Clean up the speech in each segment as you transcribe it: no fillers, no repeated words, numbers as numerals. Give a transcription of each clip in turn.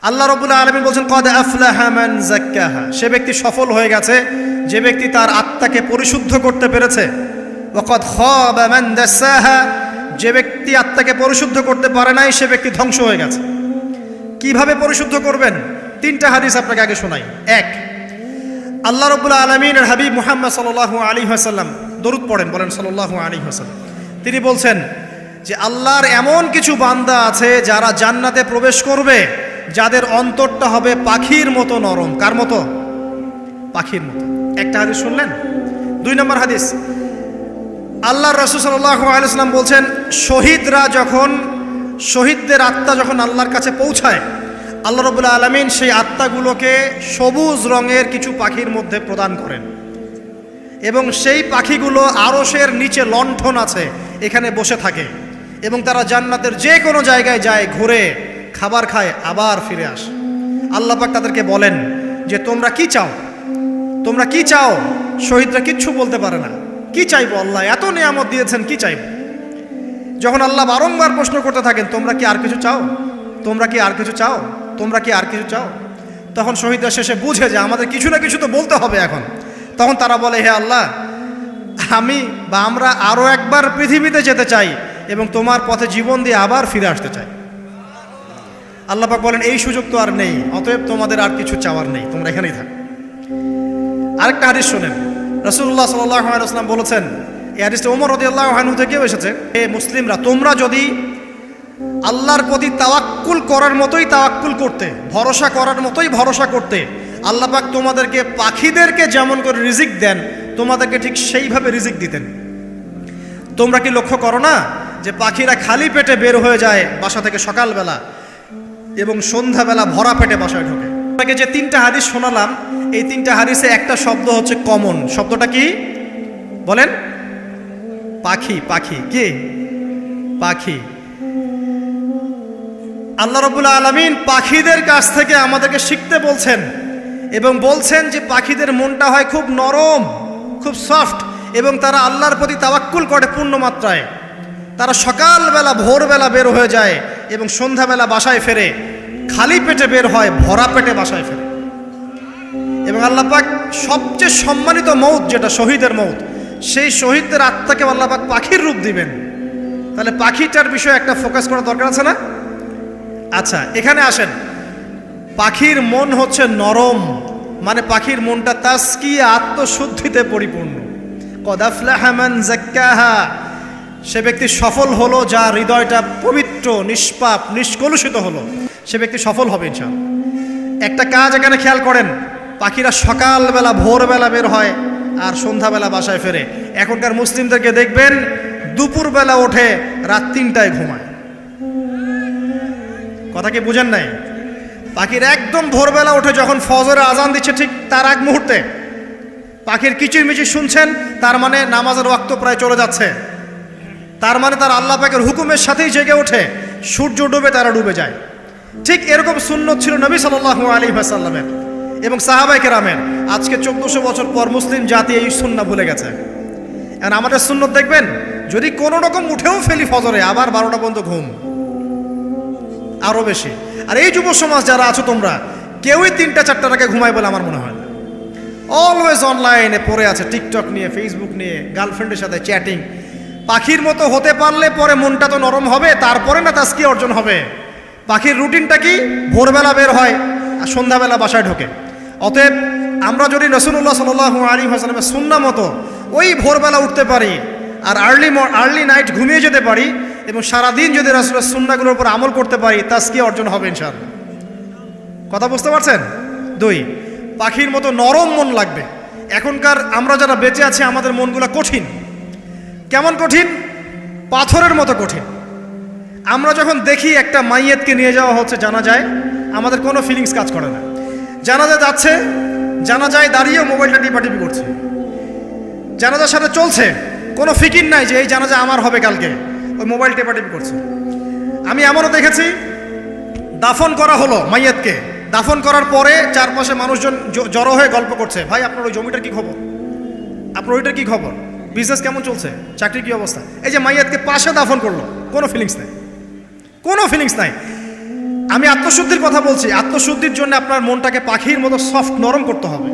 আল্লাহ রাব্বুল আলামিন বলছেন কদ আফলাহা মান যাক্কাহা, সে ব্যক্তি সফল হয়ে গেছে যে ব্যক্তি তার আত্মাকে পরিশুদ্ধ করতে পেরেছে। ওয়া কদ খাবা মান দাসাহা, যে ব্যক্তি আত্মাকে পরিশুদ্ধ করতে পারে নাই সে ব্যক্তি ধ্বংস হয়ে গেছে। কিভাবে পরিশুদ্ধ করবেন? তিনটা হাদিস আপনাকে আগে শোনাই। এক, আল্লাহ রাব্বুল আলামিনের হাবিব মুহাম্মদ সাল্লাল্লাহু আলাইহি ওয়াসাল্লাম, দরুদ পড়েন, বলেন সাল্লাল্লাহু আলাইহি ওয়াসাল্লাম। তিনি বলছেন যে আল্লাহর এমন কিছু বান্দা আছে যারা জান্নাতে প্রবেশ করবে যাদের অন্তরটা হবে পাখির মতো নরম। কার মতো? পাখির মতো। একটা হাদিস শুনলেন। দুই নম্বর হাদিস, আল্লাহর রাসূল সাল্লাল্লাহু আলাইহি ওয়াসাল্লাম বলছেন শহীদদের আত্মা যখন আল্লাহর কাছে পৌঁছায়, আল্লাহ রাব্বুল আলামিন সেই আত্মাগুলোকে সবুজ রঙের কিছু পাখির মধ্যে প্রদান করেন এবং সেই পাখিগুলো আরশের নিচে লণ্ঠন আছে এখানে বসে থাকে এবং তারা জান্নাতের যে কোনো জায়গায় যায়, ঘুরে খাবার খায়, আবার ফিরে আসে। আল্লাহ পাক তাদেরকে বলেন যে তোমরা কি চাও, তোমরা কি চাও? শহীদরা কিচ্ছু বলতে পারে না। কি চাইবো? আল্লাহ এত নিয়ামত দিয়েছেন, কি চাইবো? যখন আল্লাহ বারংবার প্রশ্ন করতে থাকেন তোমরা কি আর কিছু চাও, তোমরা কি আর কিছু চাও, তোমরা কি আর কিছু চাও, তখন শহীদরা শেষে বুঝে যে আমাদের কিছু না কিছু তো বলতে হবে এখন। তখন তারা বলে হে আল্লাহ, আমরা আরও একবার পৃথিবীতে যেতে চাই এবং তোমার পথে জীবন দিয়ে আবার ফিরে আসতে চাই। আল্লাহ পাক বলেন এই সুযোগ তো আর নেই, অতএব তোমাদের আর কিছু চাওয়ার নেই, তোমরা এখানেই থাকো। আরেকটা হাদিস শোনেন, রাসূলুল্লাহ সাল্লাল্লাহু আলাইহি ওয়াসাল্লাম বলেছেন, এই হাদিসটা ওমর রাদিয়াল্লাহু আনহু থেকেও এসেছে, হে মুসলিমরা, তোমরা যদি আল্লাহর প্রতি তাওয়াক্কুল করার মতোই তাওয়াক্কুল করতে, ভরসা করার মতোই ভরসা করতে, আল্লাহ পাক তোমাদেরকে পাখিদেরকে যেমন করে রিজিক দেন তোমাদেরকে ঠিক সেইভাবে রিজিক দিতেন। তোমরা কি লক্ষ্য করো না যে পাখিরা খালি পেটে বের হয়ে যায় বাসা থেকে সকালবেলা এবং সন্ধ্যাবেলা ভরা পেটে বাসায় ঢোকে? আপনাকে যে তিনটা হাদিস শোনালাম, এই তিনটা হাদিসে একটা শব্দ হচ্ছে কমন। শব্দটা কি বলেন? পাখি। পাখি কি? পাখি। আল্লাহ রাব্বুল আলামিন পাখিদের কাছ থেকে আমাদেরকে শিখতে বলছেন এবং বলছেন যে পাখিদের মনটা হয় খুব নরম, খুব সফট এবং তারা আল্লাহর প্রতি তাওয়াক্কুল করে পূর্ণ মাত্রায়। তারা সকালবেলা ভোরবেলা বের হয়ে যায় এবং সন্ধ্যাবেলা বাসায় ফেরে, খালি পেটে বের হয়, ভরা পেটে বাসায় ফেরে। এবং আল্লাহ পাক সবচেয়ে সম্মানিত মৌত যেটা শহীদের মৌত, সেই শহীদদের আত্মাকে আল্লাহ পাক পাখির রূপ দিবেন। তাহলে পাখিটার বিষয়ে একটা ফোকাস করা দরকার আছে না? আচ্ছা, এখানে আসেন। পাখির মন হচ্ছে নরম, মানে পাখির মনটা তাজকিয়া, আত্মশুদ্ধিতে পরিপূর্ণ। কদ আফলাহা মান যাক্কাহা, সে ব্যক্তি সফল হলো যার হৃদয়টা পবিত্র, নিষ্পাপ, নিষ্কলুষিত হলো, সে ব্যক্তি সফল হবে ইনশাআল্লাহ। একটা কাজ এখানে খেয়াল করেন, পাখিরা সকালবেলা ভোরবেলা বের হয় আর সন্ধ্যাবেলা বাসায় ফেরে। এখনকার মুসলিমদেরকে দেখবেন দুপুরবেলা ওঠে, রাত 3টায় ঘুমায়। কথা কি বুঝেন নাই? পাখির একদম ভোরবেলা ওঠে, যখন ফজরের আজান দিচ্ছে ঠিক তার আগ মুহূর্তে পাখির কিচিরমিচির শুনছেন, তার মানে নামাজের ওয়াক্ত প্রায় চলে যাচ্ছে। তার মানে তার আল্লাহ পাকের হুকুমের সাথেই জেগে ওঠে, সূর্য ডুবে তারা ডুবে যায়। ঠিক এরকম সুন্নত ছিল নবী সাল্লাল্লাহু আলাইহি ওয়াসাল্লামের এবং সাহাবায়ে কেরামের। আজকে 1400 বছর পর মুসলিম জাতি এই সুন্নাহ ভুলে গেছে। এখন আমাদের সুন্নত দেখবেন, যদি কোনো রকম উঠেও ফেলি ফজরে, আবার 12টা পর্যন্ত ঘুম, আরও বেশি। আর এই যুব সমাজ যারা আছো তোমরা, কেউই 3টা-4টার আগে ঘুমায় বলে আমার মনে হয় না। অলওয়েজ অনলাইনে পড়ে আছে, টিকটক নিয়ে, ফেসবুক নিয়ে, গার্লফ্রেন্ডের সাথে চ্যাটিং। পাখির মতো হতে পারলে পরে মনটা তো নরম হবে, তারপরে না তাজকিয়া অর্জন হবে। পাখির রুটিনটা কি? ভোরবেলা বের হয় আর সন্ধ্যাবেলা বাসায় ঢোকে। অতএব আমরা যদি রাসূলুল্লাহ সাল্লাল্লাহু আলাইহি ওয়াসাল্লামের সুন্নাহ মতো ওই ভোরবেলা উঠতে পারি আর আর্লি নাইট ঘুমিয়ে যেতে পারি এবং সারাদিন যদি রাসূলের সুন্নাহগুলোর উপর আমল করতে পারি, তাজকিয়া অর্জন হবে ইনশাআল্লাহ। কথা বুঝতে পারছেন? 2, পাখির মতো নরম মন লাগবে। এখনকার আমরা যারা বেঁচে আছি আমাদের মনগুলো কঠিন। কেমন কঠিন? পাথরের মতো কঠিন। আমরা যখন দেখি একটা মাইয়েতকে নিয়ে যাওয়া হচ্ছে জানাজায়, আমাদের কোনো ফিলিংস কাজ করে না। জানাজা যাচ্ছে, জানাজায় দাঁড়িয়ে মোবাইলটা টিপাটিপি করছে। জানাজার সাথে চলছে, কোনো ফিকির নাই যে এই জানাজা আমার হবে কালকে, ওই মোবাইল টেপাটিপি করছে। আমি এমনও দেখেছি, দাফন করা হলো মাইয়াতকে, দাফন করার পরে চারপাশে মানুষজন জড়ো হয়ে গল্প করছে, ভাই আপনার ওই জমিটার কি খবর, আপনার ওইটার কি খবর, বিজনেস কেমন চলছে, চাকরির কি অবস্থা। এই যে মাইয়াতকে পাশে দাফন করলো, কোনো ফিলিংস নাই, কোনো ফিলিংস নাই। আমি আত্মশুদ্ধির কথা বলছি। আত্মশুদ্ধির জন্য আপনার মনটাকে পাখির মতো সফট নরম করতে হবে।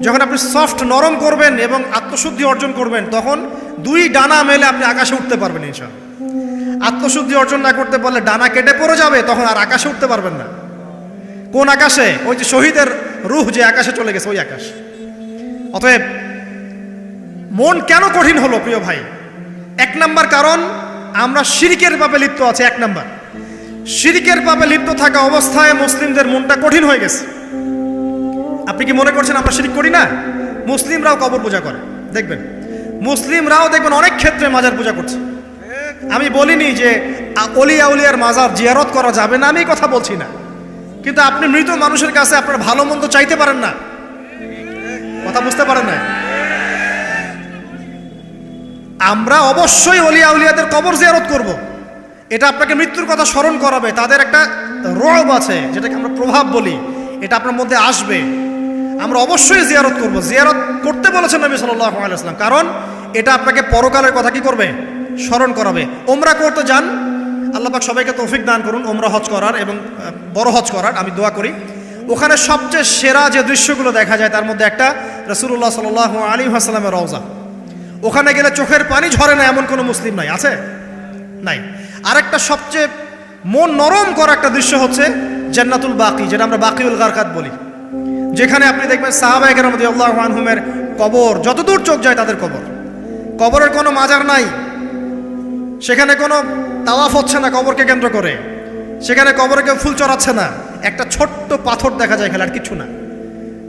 যখন আপনি সফট নরম করবেন এবং আত্মশুদ্ধি অর্জন করবেন, তখন দুই ডানা মেলে আপনি আকাশে উঠতে পারবেন ইনশাআল্লাহ। আত্মশুদ্ধি অর্জন না করতে পারলে ডানা কেটে পড়ে যাবে, তখন আর আকাশে উঠতে পারবেন না। কোন আকাশে? ওই যে শহীদের রূহ যে আকাশে চলে গেছে, ওই আকাশ। অতএব মন কেন কঠিন হলো প্রিয় ভাই? এক নাম্বার কারণ, আমরা শিরকের পাপে লিপ্ত আছে। এক নাম্বার, শিরকের পাপে লিপ্ত থাকা অবস্থায় মুসলিমদের মনটা কঠিন হয়ে গেছে। আপনি কি মনে করছেন আমরা শিরক করি না? মুসলিমরাও কবর পূজা করে, দেখবেন মুসলিমরাও দেখবেন অনেক ক্ষেত্রে মাজার পূজা করছে। আমি বলিনি যে অলিয়া উলিয়ার মাজার জিয়ারত করা যাবে না, আমি কথা বলছি না, কিন্তু আপনি মৃত মানুষের কাছে আপনার ভালো মন্দ চাইতে পারেন না। কথা বুঝতে পারেন না? আমরা অবশ্যই অলিয়া উলিয়াদের কবর জিয়ারত করব। এটা আপনাকে মৃত্যুর কথা স্মরণ করাবে, তাদের একটা রব আছে যেটাকে আমরা প্রভাব বলি, এটা আপনার মধ্যে আসবে। আমরা অবশ্যই জিয়ারত করব। জিয়ারত করতে বলেছেন নবী সাল্লাল্লাহু আলাইহি ওয়াসাল্লাম, কারণ এটা আপনাকে পরকালের কথা কি করবে? স্মরণ করাবে। ওমরা করতে যান, আল্লাহ পাক সবাইকে তৌফিক দান করুন ওমরা হজ করার এবং বড় হজ করার, আমি দোয়া করি। ওখানে সবচেয়ে সেরা যে দৃশ্যগুলো দেখা যায় তার মধ্যে একটা রাসূলুল্লাহ সাল্লাল্লাহু আলাইহি ওয়াসাল্লামের রওজা। ওখানে গেলে চোখের পানি ঝরে না এমন কোনো মুসলিম নাই, আছে? নাই। আরেকটা সবচেয়ে মন নরম করা একটা দৃশ্য হচ্ছে জান্নাতুল বাকি, যেটা আমরা বাকিউল গারকাত বলি, যেখানে আপনি দেখবেন সাহাবায়ে কেরাম রাদিয়াল্লাহু আনহুমের কবর, যতদূর চোখ যায় তাদের কবর। কবরের কোনো মাজার নাই, সেখানে কোনো তাওয়াফ হচ্ছে না কবরকে কেন্দ্র করে, সেখানে কবরে কেউ ফুল চড়াচ্ছে না, একটা ছোট্ট পাথর দেখা যায় খেলে, আর কিছু না।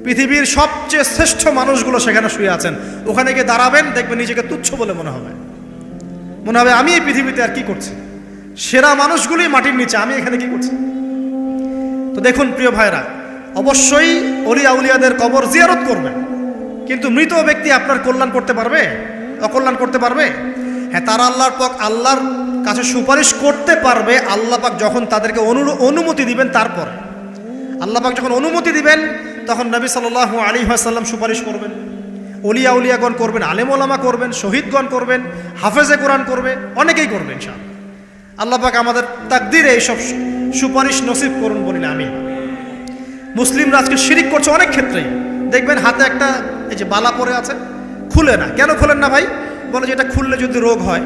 পৃথিবীর সবচেয়ে শ্রেষ্ঠ মানুষগুলো সেখানে শুয়ে আছেন। ওখানে গিয়ে দাঁড়াবেন, দেখবেন নিজেকে তুচ্ছ বলে মনে হবে আমি এই পৃথিবীতে আর কি করছি। সেরা মানুষগুলোই মাটির নিচে, আমি এখানে কি করছি? তো দেখুন প্রিয় ভাইরা, অবশ্যই অলিয়া উলিয়াদের কবর জিয়ারত করবেন, কিন্তু মৃত ব্যক্তি আপনার কল্যাণ করতে পারবে? অকল্যাণ করতে পারবে? হ্যাঁ, তারা আল্লাহর কাছে সুপারিশ করতে পারবে আল্লাহ পাক যখন তাদেরকে অনুমতি দিবেন। তারপরে আল্লাহ পাক যখন অনুমতি দিবেন, তখন নবী সাল্লাল্লাহু আলাইহি ওয়াসাল্লাম সুপারিশ করবেন, অলিয়া উলিয়াগণ করবেন, আলেম ওলামা করবেন, শহীদগণ করবেন, হাফেজে কোরআন করবে, অনেকেই করবেন ইনশাআল্লাহ। আল্লাহ পাক আমাদের তাকদীরে এইসব সুপারিশ নসিব করুন বলি না আমি। মুসলিমরা আজকে শিরিক করছে অনেক ক্ষেত্রেই। দেখবেন হাতে একটা এই যে বালা পরে আছে, খুলে না। কেন খোলেন না ভাই? বলে যে এটা খুললে যদি রোগ হয়।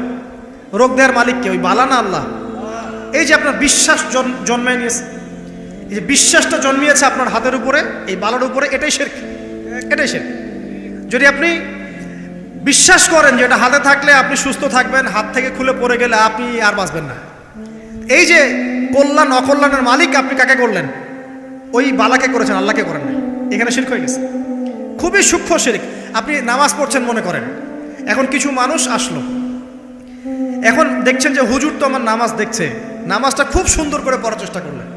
রোগ দেওয়ার মালিক কে? ওই বালা না আল্লাহ? এই যে আপনার বিশ্বাস জন্মায় নিয়েছে, এই যে বিশ্বাসটা জন্মিয়েছে আপনার হাতের উপরে, এই বালার উপরে, এটাই শিরক, এটাই শিরক। যদি আপনি বিশ্বাস করেন যে এটা হাতে থাকলে আপনি সুস্থ থাকবেন, হাত থেকে খুলে পড়ে গেলে আপনি আর বাঁচবেন না, এই যে কল্যাণ অকল্যাণের মালিক আপনি কাকে করলেন? ওই বালাকে করেছেন, আল্লাহকে করেন নাই। এখানে শিরক হয়ে গেছে, খুবই সূক্ষ্ম শিরক। আপনি নামাজ পড়ছেন মনে করেন, এখন কিছু মানুষ আসলো, এখন দেখছেন যে হুজুর তো আমার নামাজ দেখছে, নামাজটা খুব সুন্দর করে পড়ার চেষ্টা করলেন,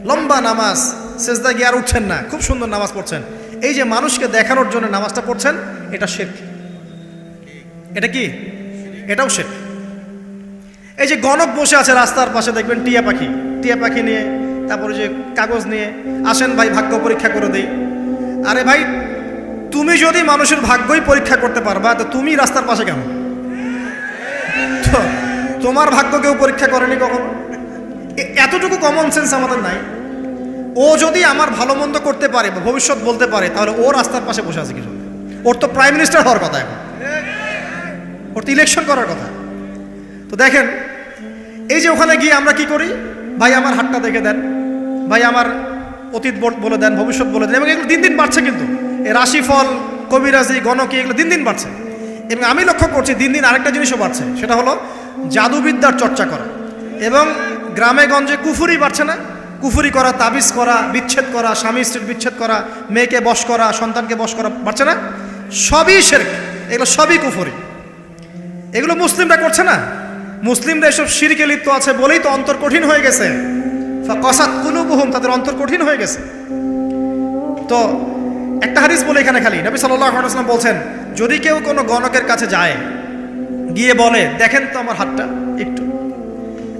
লম্বা নামাজ, সেজদা গিয়ে আর উঠছেন না, খুব সুন্দর নামাজ পড়ছেন। এই যে মানুষকে দেখানোর জন্য নামাজটা পড়ছেন, এটা শিরক। এটা কি? এটাও শিরক। এই যে গণক বসে আছে রাস্তার পাশে, দেখবেন টিয়া পাখি নিয়ে, তারপরে যে কাগজ নিয়ে, আসেন ভাই ভাগ্য পরীক্ষা করে দেই। আরে ভাই, তুমি যদি মানুষের ভাগ্যই পরীক্ষা করতে পারবা, তো তুমি রাস্তার পাশে কেন? তোমার ভাগ্য কেউ পরীক্ষা করেনি কখনো? এতটুকু কমন সেন্স আমাদের নাই। ও যদি আমার ভালো মন্দ করতে পারে বা ভবিষ্যৎ বলতে পারে, তাহলে ও রাস্তার পাশে বসে আছে কিছু? ওর তো প্রাইম মিনিস্টার হওয়ার কথা, এখন ওর তো ইলেকশন করার কথা। তো দেখেন, এই যে ওখানে গিয়ে আমরা কি করি? ভাই আমার হাতটা দেখে দেন, ভাই আমার অতীত বলে দেন, ভবিষ্যৎ বলে দেন, এবং এগুলো দিন দিন বাড়ছে। কিন্তু এই রাশিফল, কবিরাজি, গণকি, এগুলো দিন দিন বাড়ছে। এবং আমি লক্ষ্য করছি দিন দিন আরেকটা জিনিসও বাড়ছে, সেটা হলো জাদুবিদ্যার চর্চা করা। এবং গ্রামে গঞ্জে কুফুরি বাড়ছে না? কুফুরি করা, তাবিজ করা, বিচ্ছেদ করা, স্বামী স্ত্রীর বিচ্ছেদ করা, মেয়েকে বশ করা, সন্তানকে বশ করা বাড়ছে না? সবই শিরক, এগুলো সবই কুফুরি। এগুলো মুসলিমরা করছে না? মুসলিমরা এসব শিরকে লিপ্ত আছে বলেই তো অন্তর কঠিন হয়ে গেছে। ফাকাসাত কুলুবুহুম, তাদের অন্তর কঠিন হয়ে গেছে। তো একটা হাদিস বলে এখানে খালি, নবী সাল্লাল্লাহু আলাইহি ওয়াসাল্লাম বলছেন, যদি কেউ কোনো গণকের কাছে যায়, গিয়ে বলে দেখেন তো আমার হাতটা একটু,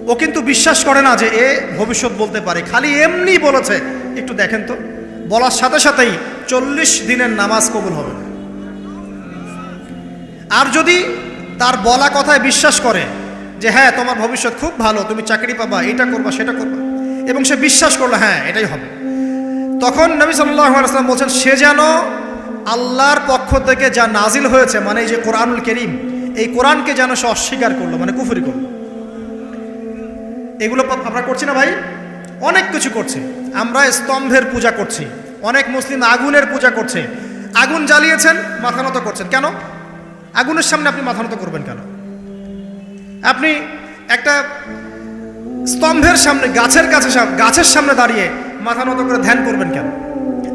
ও কিন্তু বিশ্বাস করে না যে এ ভবিষ্যৎ বলতে পারে, খালি এমনি বলেছে একটু দেখেন তো, বলার সাথে সাথেই 40 দিনের নামাজ কবুল হবে না। আর যদি তার বলা কথায় বিশ্বাস করে যে হ্যাঁ তোমার ভবিষ্যৎ খুব ভালো, তুমি চাকরি পাবা, এটা করবা সেটা করবা, এবং সে বিশ্বাস করলো হ্যাঁ এটাই হবে, তখন নবী সাল্লাল্লাহু আলাইহি ওয়াসাল্লাম বলছেন সে যেন আল্লাহর পক্ষ থেকে যা নাজিল হয়েছে, মানে এই যে কোরআনুল কারীম, এই কোরআনকে যেন সে অস্বীকার করলো, মানে কুফরি করলো। এগুলো আমরা করছি না ভাই? অনেক কিছু করছি আমরা। স্তম্ভের পূজা করছি, অনেক মুসলিম আগুনের পূজা করছে। আগুন জ্বালিয়েছেন, মাথা নত করছেন কেন? আগুনের সামনে আপনি মাথা নত করবেন কেন? আপনি একটা স্তম্ভের সামনে, গাছের সামনে দাঁড়িয়ে মাথা নত করে ধ্যান করবেন কেন?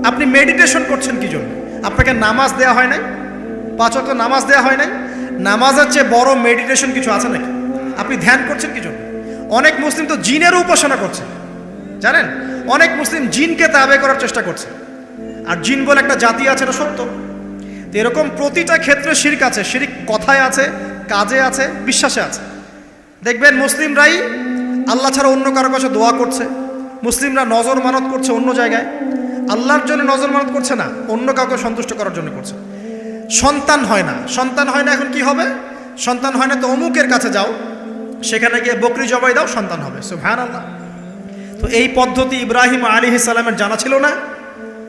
আপনি মেডিটেশন করছেন কি জন্য? আপনাকে নামাজ দেয়া হয় নাই? 5 ওয়াক্ত নামাজ দেয়া হয় নাই? নামাজের চেয়ে বড় মেডিটেশন কিছু আছে নাকি? আপনি ধ্যান করছেন কি জন্য? অনেক মুসলিম তো জিনের উপাসনা করছে, জানেন? অনেক মুসলিম জিনকে তাবে করার চেষ্টা করছে। আর জিন বলে একটা জাতি আছে, এটা সত্য। তো এরকম প্রতিটা ক্ষেত্রে শিরক আছে। শিরক কথায় আছে, কাজে আছে, বিশ্বাসে আছে। দেখবেন মুসলিমরাই আল্লাহ ছাড়া অন্য কারো কাছে দোয়া করছে, মুসলিমরা নজর মানত করছে অন্য জায়গায়, আল্লাহর জন্য নজর মানত করছে না, অন্য কাউকে সন্তুষ্ট করার জন্য করছে। সন্তান হয় না, এখন কি হবে? সন্তান হয় না তো অমুকের কাছে যাও, সেখানে গিয়ে বকরি জবাই দাও, সন্তান হবে। সুবহানাল্লাহ। তো এই পদ্ধতি ইব্রাহিম আলাইহিস সালামের জানা ছিল না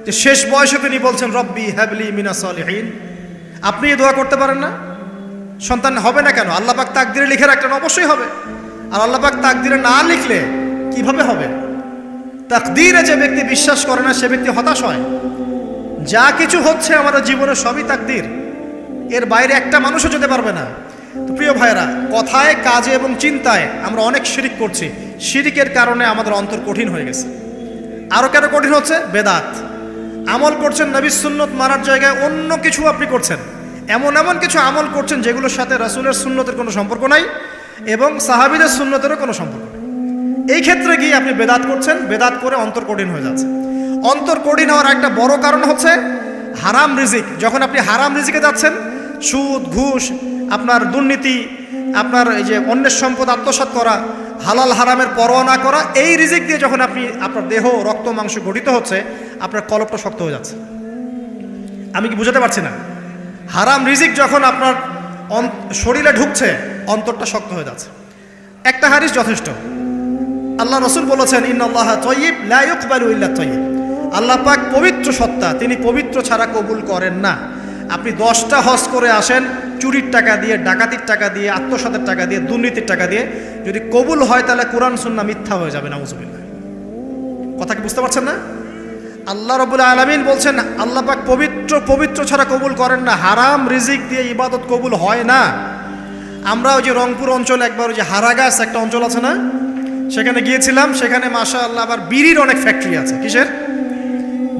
যে শেষ বয়সে তিনি বলছেন রব্বি হাবলি মিনাস সালিহিন? আপনি দোয়া করতে পারেন না? সন্তান হবে না কেন? আল্লাহ পাক তাকদিরে লিখে রাখলেন, অবশ্যই হবে। আর আল্লাহ পাক তাকদিরে না লিখলে কিভাবে হবে? তাকদিরে যে ব্যক্তি বিশ্বাস করে না সে ব্যক্তি হতাশ হয়। যা কিছু হচ্ছে আমাদের জীবনে সবই তাকদির, এর বাইরে একটা মানুষও যেতে পারবে না। তো প্রিয় ভাইরা, কথায়, কাজে এবং চিন্তায় আমরা অনেক শিরিক করছি। শিরিকের কারণে আমাদের অন্তর কঠিন হয়ে গেছে। আরও কেন কঠিন হচ্ছে? বেদাত। আমল করছেন নবীর সুন্নত মানার জায়গায় অন্য কিছু আপনি করছেন, এমন কিছু আমল করছেন যেগুলোর সাথে রাসূলের সুন্নতের কোনো সম্পর্ক নাই এবং সাহাবীদের সুন্নতেরও কোনো সম্পর্ক নেই। এই ক্ষেত্রে গিয়ে আপনি বেদাত করছেন, বেদাত করে অন্তর কঠিন হয়ে যাচ্ছে। অন্তর কঠিন হওয়ার একটা বড় কারণ হচ্ছে হারাম রিজিক। যখন আপনি হারাম রিজিকে যাচ্ছেন, সুদ, ঘুষ, আপনার দুর্নীতি, আপনার এই যে অন্যের সম্পদ আত্মসাৎ করা, হালাল হারামের পরোয়া না করা, এই রিজিক দিয়ে যখন আপনি আপনার দেহ, রক্ত, মাংস গঠিত হচ্ছে, আপনার কলবটা শক্ত হয়ে যাচ্ছে। আমি কি বুঝাতে পারছি না? হারাম রিজিক যখন আপনার শরীরে ঢুকছে, অন্তরটা শক্ত হয়ে যাচ্ছে। একটা হাদিস যথেষ্ট। আল্লাহ রাসূল বলেছেন ইন্নাল্লাহা তাইয়্যিব লা ইকবালু ইল্লা তাইয়্যিব। আল্লাহ পাক পবিত্র সত্তা, তিনি পবিত্র ছাড়া কবুল করেন না। আপনি 10টা হজ করে আসেন, চুরির টাকা দিয়ে, ডাকাতির টাকা দিয়ে, আত্মসাতের টাকা দিয়ে, দুর্নীতির টাকা দিয়ে, যদি কবুল হয় তাহলে কোরআন সুন্নাহ মিথ্যা হয়ে যাবে, নাউযুবিল্লাহ। কথা কি বুঝতে পারছেন না? আল্লাহ রাব্বুল আলামিন বলছেন আল্লাহ পাক পবিত্র ছাড়া কবুল করেন না। হারাম রিজিক দিয়ে ইবাদত কবুল হয় না। আমরা ওই যে রংপুর অঞ্চলে একবার ওই যে হারাগাছ একটা অঞ্চল আছে না, সেখানে গিয়েছিলাম। সেখানে মাশাআল্লাহ আবার বিড়ির অনেক ফ্যাক্টরি আছে। কিসের?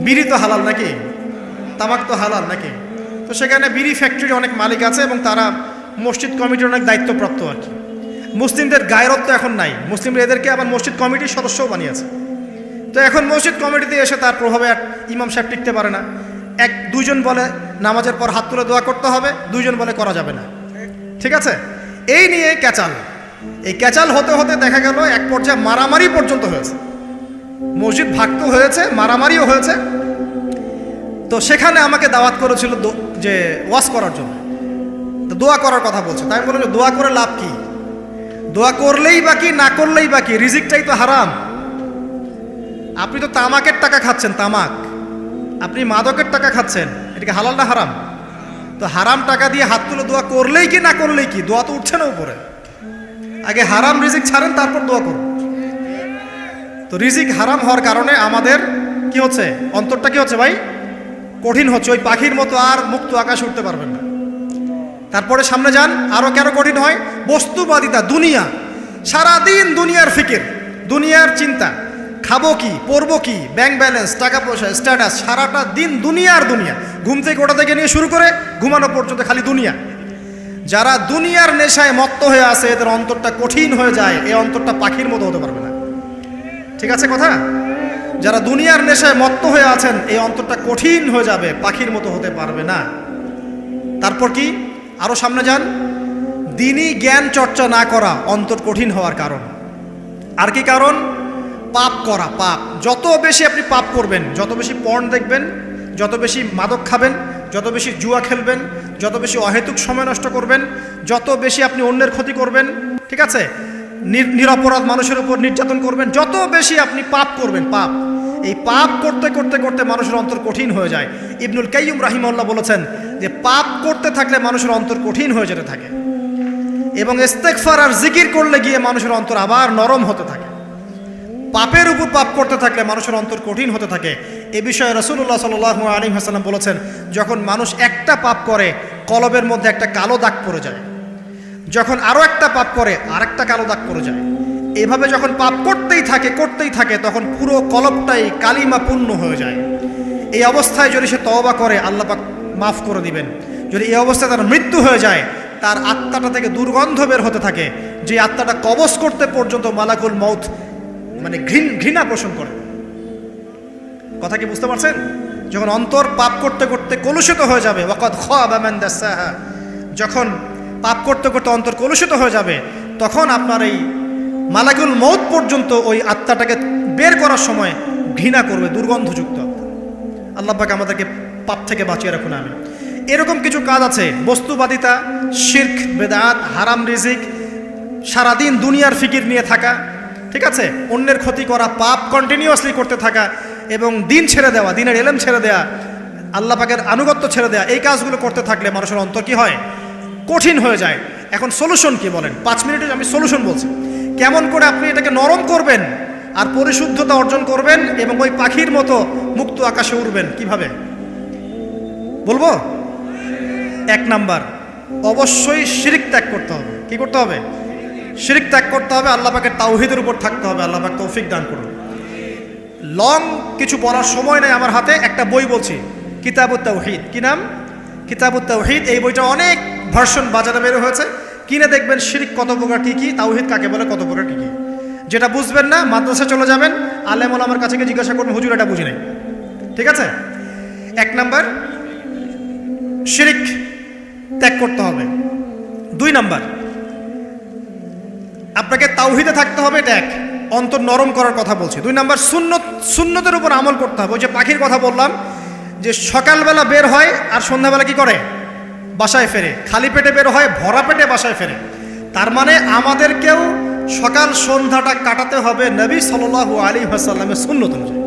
বিড়ি তো হালাল নাকি? তামাক তো হালাল নাকি? তো সেখানে বিড়ি ফ্যাক্টরির অনেক মালিক আছে এবং তারা মসজিদ কমিটির অনেক দায়িত্বপ্রাপ্ত আর কি। মুসলিমদের গায়রত তো এখন নাই, মুসলিমরা এদেরকে আবার মসজিদ কমিটির সদস্যও বানিয়েছে। তো এখন মসজিদ কমিটিতে এসে তার প্রভাবে আর ইমাম সাহেব টিকতে পারে না। দুইজন বলে নামাজের পর হাত তুলে দোয়া করতে হবে, দুইজন বলে করা যাবে না। ঠিক আছে? এই নিয়ে ক্যাচাল। এই ক্যাচাল হতে হতে দেখা গেল এক পর্যায়ে মারামারি পর্যন্ত হয়েছে। মসজিদ ভাগত হয়েছে, মারামারিও হয়েছে। তো সেখানে আমাকে দাওয়াত করেছিল যে ওয়াজ করার জন্য। তো দোয়া করার কথা বলছে। তাই আমি বললাম যে দোয়া করে লাভ কি? দোয়া করলেই বাকি, না করলেই বাকি, রিজিকটাই তো হারাম। আপনি তো তামাকের টাকা খাচ্ছেন, তামাক। আপনি মাদকের টাকা খাচ্ছেন, এটা কি হালাল না হারাম? তো হারাম টাকা দিয়ে হাত তুলে দোয়া করলেই কি, না করলেই কি? দোয়া তো উঠছে না উপরে। আগে হারাম রিজিক ছাড়েন, তারপর দোয়া করুন। তো রিজিক হারাম হওয়ার কারণে আমাদের কি হচ্ছে? অন্তরটা কি হচ্ছে ভাই? কঠিন হচ্ছে। ওই পাখির মতো আর মুক্ত আকাশে উঠতে পারবেন না। তারপরে সামনে যান, আরও কেন কঠিন হয়? বস্তুবাদিতা, দুনিয়া। সারাদিন দুনিয়ার ফিকির, দুনিয়ার চিন্তা। খাবো কি, পরবো কি, ব্যাংক ব্যালেন্স, টাকা পয়সা, স্ট্যাটাস, সারাটা দিন দুনিয়া আর দুনিয়া। ঘুম থেকে ওঠা থেকে নিয়ে শুরু করে ঘুমানো পর্যন্ত খালি দুনিয়া। যারা দুনিয়ার নেশায় মত্ত হয়ে আছে, এদের অন্তরটা কঠিন হয়ে যায়। এই অন্তরটা পাখির মতো হতে পারবে না। ঠিক আছে কথা? যারা দুনিয়ার নেশায় মত্ত হয়ে আছেন, এই অন্তরটা কঠিন হয়ে যাবে, পাখির মতো হতে পারবে না। তারপর কি? আরও সামনে যান। দিনই জ্ঞান চর্চা না করা অন্তর কঠিন হওয়ার কারণ। আর কি কারণ? পাপ করা, পাপ। যত বেশি আপনি পাপ করবেন, যত বেশি পর্ন দেখবেন, যত বেশি মাদক খাবেন, যত বেশি জুয়া খেলবেন, যত বেশি অহেতুক সময় নষ্ট করবেন, যত বেশি আপনি অন্যের ক্ষতি করবেন, ঠিক আছে, নিরপরাধ মানুষের উপর নির্যাতন করবেন, যত বেশি আপনি পাপ করবেন, পাপ এই পাপ করতে করতে করতে মানুষের অন্তর কঠিন হয়ে যায়। ইবনুল কাইয়ুম রাহিমাহুল্লাহ বলেছেন যে পাপ করতে থাকলে মানুষের অন্তর কঠিন হয়ে যেতে থাকে, এবং ইস্তেগফার আর জিকির করলে গিয়ে মানুষের অন্তর আবার নরম হতে থাকে। পাপের উপর পাপ করতে থাকলে মানুষের অন্তর কঠিন হতে থাকে। এ বিষয়ে রাসূলুল্লাহ সাল্লাল্লাহু আলাইহি ওয়াসাল্লাম বলেছেন, যখন মানুষ একটা পাপ করে কলবের মধ্যে একটা কালো দাগ পড়ে যায়, যখন আরও একটা পাপ করে আরেকটা কালো দাগ পড়ে যায়। এভাবে যখন পাপ করতেই থাকে তখন পুরো কলবটাই কালিমা পূর্ণ হয়ে যায়। এই অবস্থায় যদি সে তওবা করে আল্লাহ পাক মাফ করে দিবেন। যদি এই অবস্থায় তার মৃত্যু হয়ে যায়, তার আত্মাটা থেকে দুর্গন্ধ বের হতে থাকে, যে আত্মাটা কবজ করতে পর্যন্ত মালাকুল মউত মানে ঘৃণা পোষণ করে। কথা কি বুঝতে পারছেন? যখন অন্তর পাপ করতে করতে কলুষিত হয়ে যাবে, ওয়াকাদ খাবা মান দাসাহা, যখন পাপ করতে করতে অন্তর কলুষিত হয়ে যাবে, তখন আপনার এই মালাকুল মউত পর্যন্ত ওই আত্মাটাকে বের করার সময় ঘৃণা করবে, দুর্গন্ধযুক্ত। আল্লাহ পাক আমাদেরকে পাপ থেকে বাঁচিয়ে রাখুন। আমি এরকম কিছু কাজ আছে, বস্তুবাদিতা, শিরক, বেদাত, হারাম রিজিক, সারাদিন দুনিয়ার ফিকির নিয়ে থাকা, ঠিক আছে, অন্যের ক্ষতি করা, পাপ কন্টিনিউয়াসলি করতে থাকা, এবং দিন ছেড়ে দেওয়া, দিনের এলেম ছেড়ে দেওয়া, আল্লাহ পাকের আনুগত্য ছেড়ে দেওয়া, এই কাজগুলো করতে থাকলে মানুষের অন্তর কি হয়? কঠিন হয়ে যায়। এখন সলিউশন কি বলেন? 5 মিনিটে আমি সলিউশন বলছি, কেমন করে আপনি এটাকে নরম করবেন আর পরিশুদ্ধতা অর্জন করবেন এবং ওই পাখির মতো মুক্ত আকাশে উড়বেন। কিভাবে বলবো? 1 নাম্বার, অবশ্যই শিরক ত্যাগ করতে হবে। কি করতে হবে? শিরক ত্যাগ করতে হবে, আল্লাহ পাকের তাওহীদের উপর থাকতে হবে। আল্লাহ পাক তৌফিক দান করুন। লং কিছু বলার সময় নেই আমার হাতে, একটা বই বলছি, কিতাবুত তাওহীদ। কি নাম? কিতাবুত তাওহীদ। এই বইটা অনেক ভার্সন বাজারে বের হয়েছে, কিনে দেখবেন শিরক কত প্রকার, কি কি, তাওহীদ কাকে বলে, কত প্রকার, কি কি। যেটা বুঝবেন না মাদ্রাসা চলে যাবেন, আলেম ওলামার কাছে গিয়ে জিজ্ঞাসা করবেন, হুজুর এটা বুঝি নাই। ঠিক আছে? 1 নাম্বার, শিরক ত্যাগ করতে হবে। 2 নাম্বার, আপনাকে তাওহীদে থাকতে হবে, এটা 1, অন্তর নরম করার কথা বলছি। 2 নাম্বার, সুন্নতের উপর আমল করতে হবে। ওই যে পাখির কথা বললাম, যে সকালবেলা বের হয় আর সন্ধ্যাবেলা কি করে? বাসায় ফেরে। খালি পেটে বের হয়, ভরা পেটে বাসায় ফেরে। তার মানে আমাদেরকেও সকাল সন্ধ্যাটা কাটাতে হবে নবী সাল্লাল্লাহু আলাইহি ওয়াসাল্লামের সুন্নত অনুযায়ী।